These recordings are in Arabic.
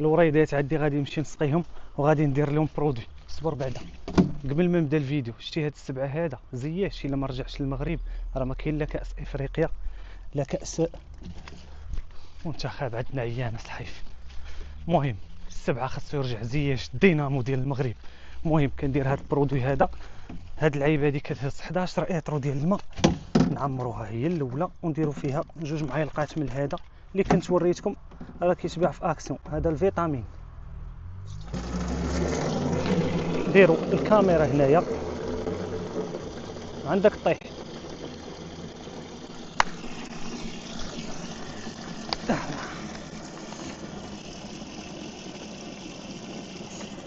الوريدات عندي غادي نمشي نسقيهم وغادي ندير لهم برودوي. صبر بعدا قبل ما نبدا الفيديو. شتي هاد السبعه هذا زياش الا ما رجعش للمغرب راه ما كاين لا كاس افريقيا لا كاس منتخب عندنا عيانه صحيف. المهم السبعه خاصو يرجع زياش الدينامو ديال المغرب. المهم كندير هاد البرودوي هذا. هاد اللعيبه هادي كتهز 11 اطرو ديال الماء نعمروها هي الاولى ونديروا فيها 2 معالق من هذا اللي كنت وريتكم راه كيتباع في اكسيون. هذا الفيتامين. ديروا الكاميرا هنايا عندك طيح.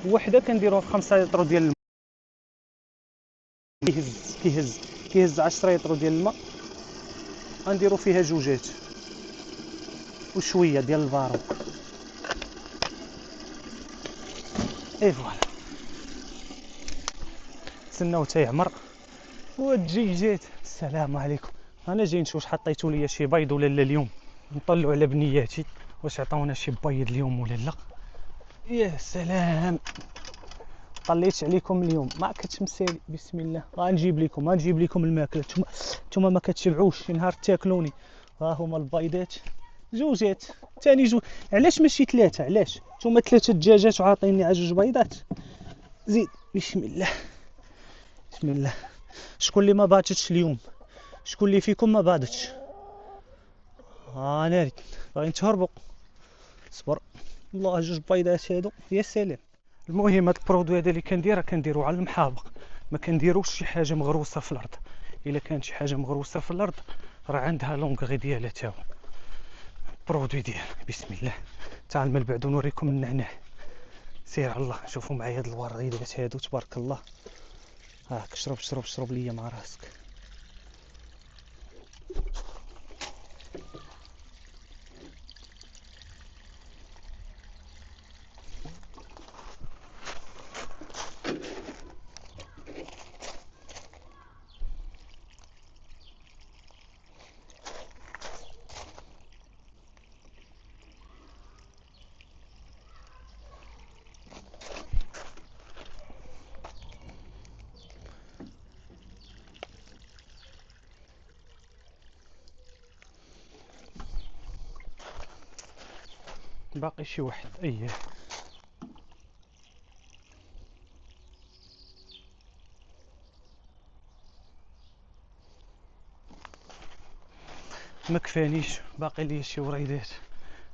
وحده كنديروها في 5 لتر ديال الماء. كيهز 10 لتر ديال الماء. غنديروا فيها 2 وشويه ديال الفارو. اي فوالا تسناو حتى يعمر والدجيجات. السلام عليكم. انا جاي نشوف حطيتوا لي شي بيض ولا لا اليوم. نطلعوا على بنياتي واش عطاونا شي بيض اليوم ولا لا. يا سلام طليت عليكم اليوم ما كتمثالي. بسم الله غنجيب لكم الماكله. نتوما ما كتشبعوش شي نهار تاكلوني. ها هما البيضات 2 ثاني 2. علاش ماشي 3؟ علاش نتوما 3 دجاجات وعاطيني على 2 بيضات؟ زيد. بسم الله بسم الله. شكون اللي ما باتتش اليوم؟ شكون اللي فيكم ما باتتش؟ انا ريت باغيين تهربوا. صبر والله 2 بيضات هادو يا سلام. المهم هاد البرودوي هذا اللي كنديرو على المحابق. ما كنديروش شي حاجه مغروسه في الارض. الا كانت شي حاجه مغروسه في الارض راه عندها لونغري ديالها تا هو. البرودوي ديال بسم الله. تعال من بعد نوريكم النعناع. سير على الله. شوفوا معايا هاد الوريدات هادو تبارك الله. هاك شرب ليا مع راسك. باقي شي واحد اييه. ما كفانيش باقي لي شي وريدات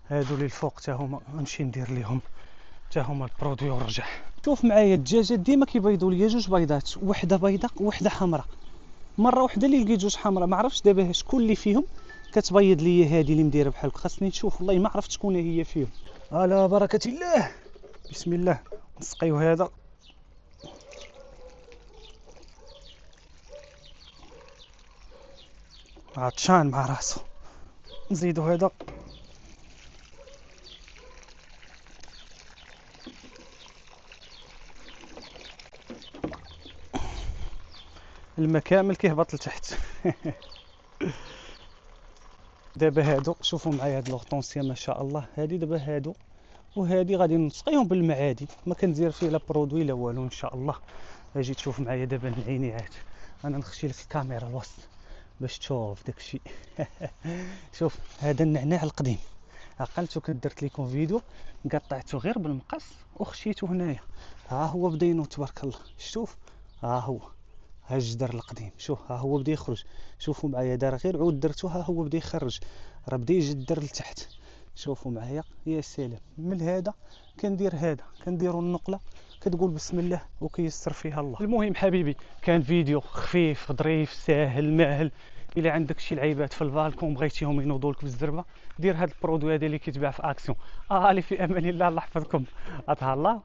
هادو اللي الفوق تا هما نمشي ندير ليهم تا هما البرودوي ونرجع. شوف معايا الدجاجات ديما كيبيضوا لي 2 بيضات. وحده بيضاء وحده حمراء. مره وحده اللي لقيت 2 حمراء ما عرفتش دابا شكون اللي فيهم كتبيض لي. هذه اللي مديره بحال خاصني نشوف والله ما عرفت شكون هي فيهم. على بركه الله. بسم الله نسقيو هذا. عطشان مع راسو. نزيدو هذا. الماء كامل كيهبط لتحت. دابا هادو شوفوا معايا هاد لوغطونسيا ما شاء الله. هادي دابا هادو وهادي غادي نسقيهم بالماء عادي ما كندير فيه لا برودوي لا والو ان شاء الله. اجي تشوف معايا دابا العينيات. انا نخشي لك الكاميرا الوسط باش تشوف داكشي. شوف هذا النعناع القديم عقلتو كنت درت لكم فيديو قطعته غير بالمقص وخشيته هنايا. ها هو بدا ينوض تبارك الله. شوف ها هو ها الجدر القديم. شوف ها هو بدا يخرج. شوفوا معايا دار غير عود درتو ها هو بدا يخرج راه بدا يجدر لتحت. شوفوا معايا يا سلام. من هذا كندير هذا كنديروا النقله كتقول بسم الله وكيسر فيها الله. المهم حبيبي كان فيديو خفيف ظريف ساهل ماهل. الا عندك شي لعيبات في الفالكون بغيتيهم ينوضوا لك بالزربه دير هذا البرودوي هذا اللي كيتباع في اكسيون. اللي في امان الله. الله يحفظكم. الله.